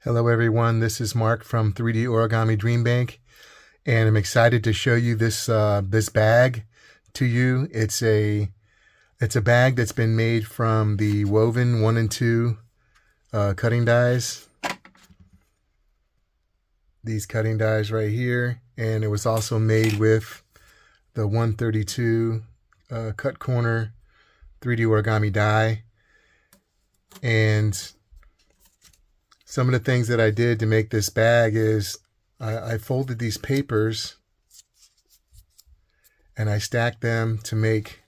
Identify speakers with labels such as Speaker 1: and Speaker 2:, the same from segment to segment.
Speaker 1: Hello everyone, this is Mark from 3D Origami Dream Bank, and I'm excited to show you this bag to you. It's a bag that's been made from the woven 1 and 2 cutting dies. These cutting dies right here, and it was also made with the 132 cut corner 3D origami die. And some of the things that I did to make this bag is I folded these papers and I stacked them to make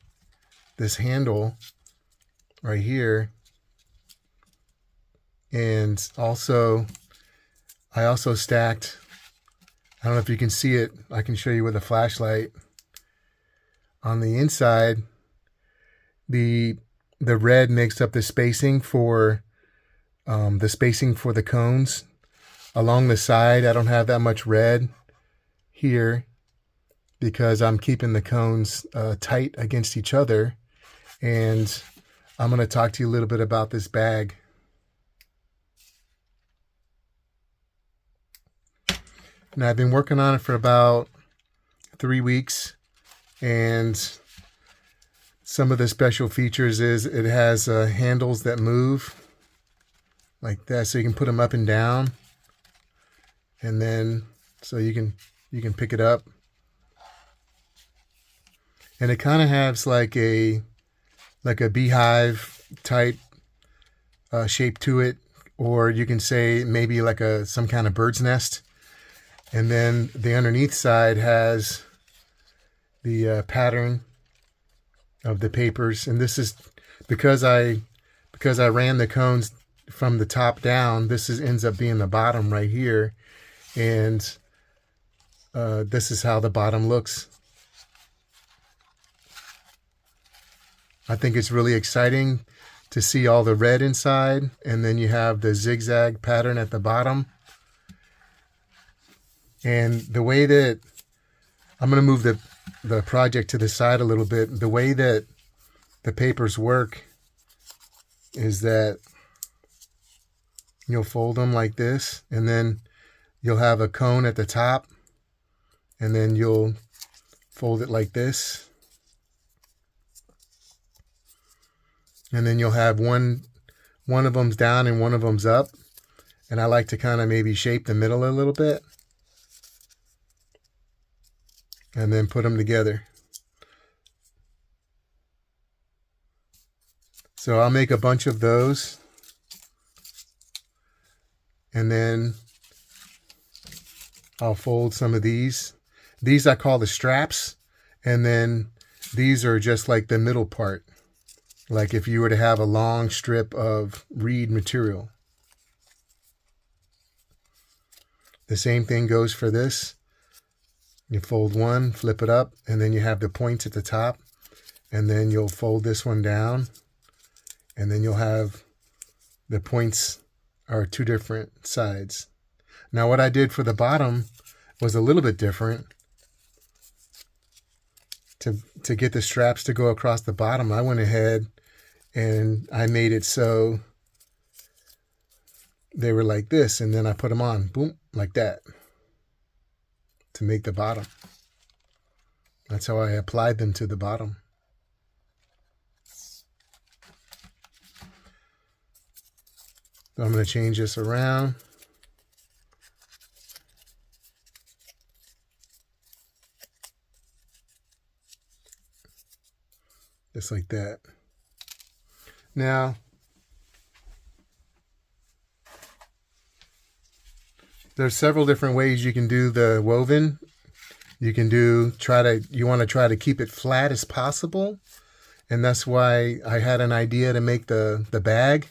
Speaker 1: this handle right here. And also, I also stacked, I don't know if you can see it, I can show you with a flashlight. On the inside, the red makes up the spacing for the cones. Along the side, I don't have that much red here because I'm keeping the cones tight against each other. And I'm going to talk to you a little bit about this bag. Now, I've been working on it for about 3 weeks, and some of the special features is it has handles that move like that, so you can put them up and down, and then so you can pick it up. And it kind of has like a beehive type shape to it, or you can say maybe like some kind of bird's nest. And then the underneath side has the pattern of the papers, and this is because I ran the cones from the top down. This ends up being the bottom right here, and this is how the bottom looks. I think it's really exciting to see all the red inside, and then you have the zigzag pattern at the bottom. And the way that I'm going to move the project to the side a little bit, the way that the papers work is that you'll fold them like this, and then you'll have a cone at the top, and then you'll fold it like this, and then you'll have one of them's down and one of them's up. And I like to kind of maybe shape the middle a little bit and then put them together. So I'll make a bunch of those, and then I'll fold some of these. These I call the straps, and then these are just like the middle part, like if you were to have a long strip of reed material. The same thing goes for this. You fold one, flip it up, and then you have the points at the top, and then you'll fold this one down, and then you'll have the points are two different sides. Now, what I did for the bottom was a little bit different. To get the straps to go across the bottom, I went ahead and I made it so they were like this, and then I put them on, boom, like that, to make the bottom. That's how I applied them to the bottom. So I'm going to change this around. Just like that. Now, there's several different ways you can do the woven. You can you want to try to keep it flat as possible. And that's why I had an idea to make the bag.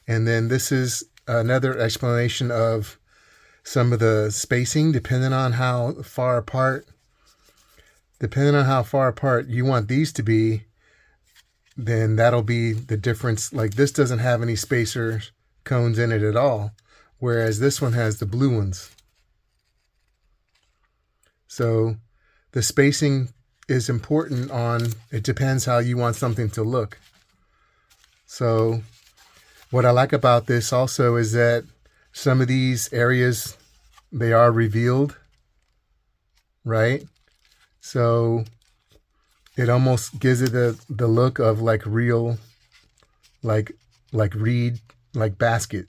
Speaker 1: And then this is another explanation of some of the spacing, depending on how far apart you want these to be, then that'll be the difference. Like this doesn't have any spacer cones in it at all, whereas this one has the blue ones. So the spacing is important it depends how you want something to look. So what I like about this also is that some of these areas, they are revealed, right? So it almost gives it the look of like real, like reed, like basket,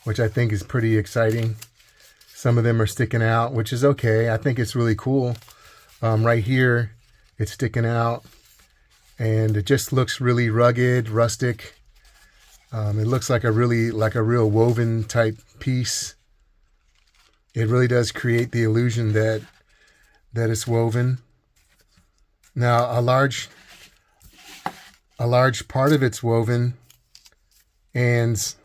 Speaker 1: which I think is pretty exciting. Some of them are sticking out, which is okay. I think it's really cool. Right here, it's sticking out, and it just looks really rugged, rustic. It looks like a real woven type piece. It really does create the illusion that it's woven. Now, a large part of it's woven, and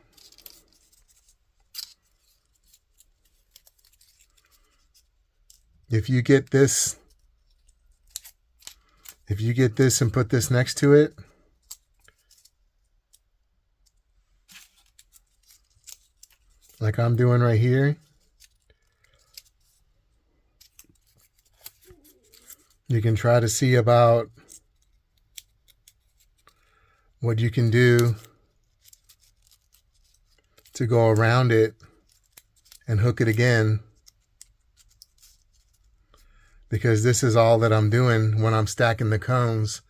Speaker 1: if you get this and put this next to it, like I'm doing right here, you can try to see about what you can do to go around it and hook it again, because this is all that I'm doing when I'm stacking the cones.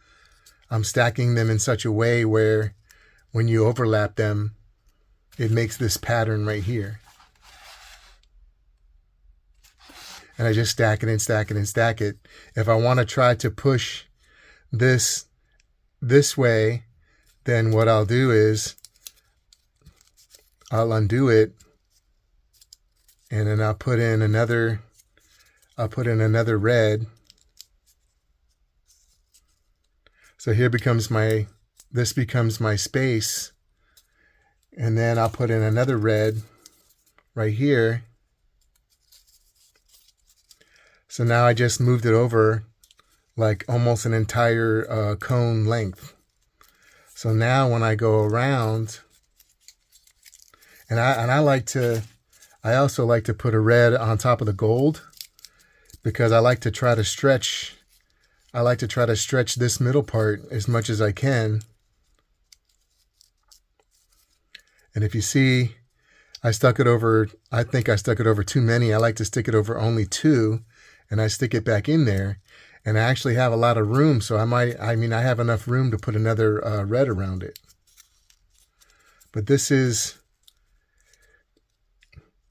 Speaker 1: I'm stacking them in such a way where when you overlap them, it makes this pattern right here. And I just stack it and stack it and stack it. If I want to try to push this way, then what I'll do is I'll undo it, and then I'll put in another red. So here this becomes my space, and then I'll put in another red right here. So now I just moved it over like almost an entire cone length. So now when I go around, and I also like to put a red on top of the gold, because I like to try to stretch this middle part as much as I can. And if you see, I think I stuck it over too many. I like to stick it over only 2, and I stick it back in there. And I actually have a lot of room, so I have enough room to put another red around it. But this is,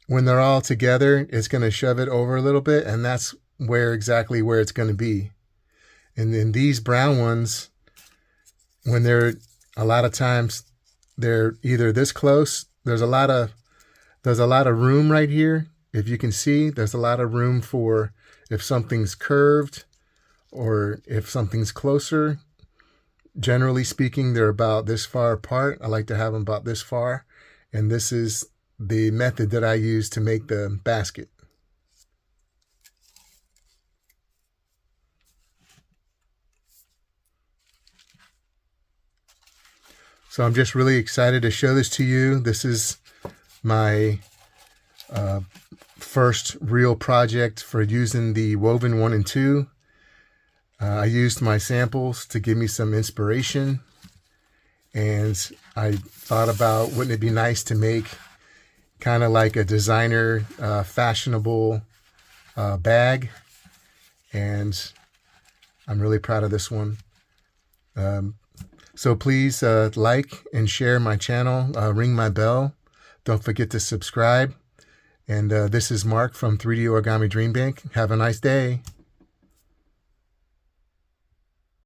Speaker 1: when they're all together, it's going to shove it over a little bit, and that's exactly where it's going to be. And then these brown ones, when a lot of times they're either this close, there's a lot of room right here. If you can see, there's a lot of room for if something's curved or if something's closer. Generally speaking, they're about this far apart. I like to have them about this far, and this is the method that I use to make the basket. So I'm just really excited to show this to you. This is my first real project for using the woven 1 and 2. I used my samples to give me some inspiration, and I thought about, wouldn't it be nice to make kind of like a designer fashionable bag, and I'm really proud of this one. So please like and share my channel, ring my bell. Don't forget to subscribe. And this is Mark from 3D Origami Dream Bank. Have a nice day.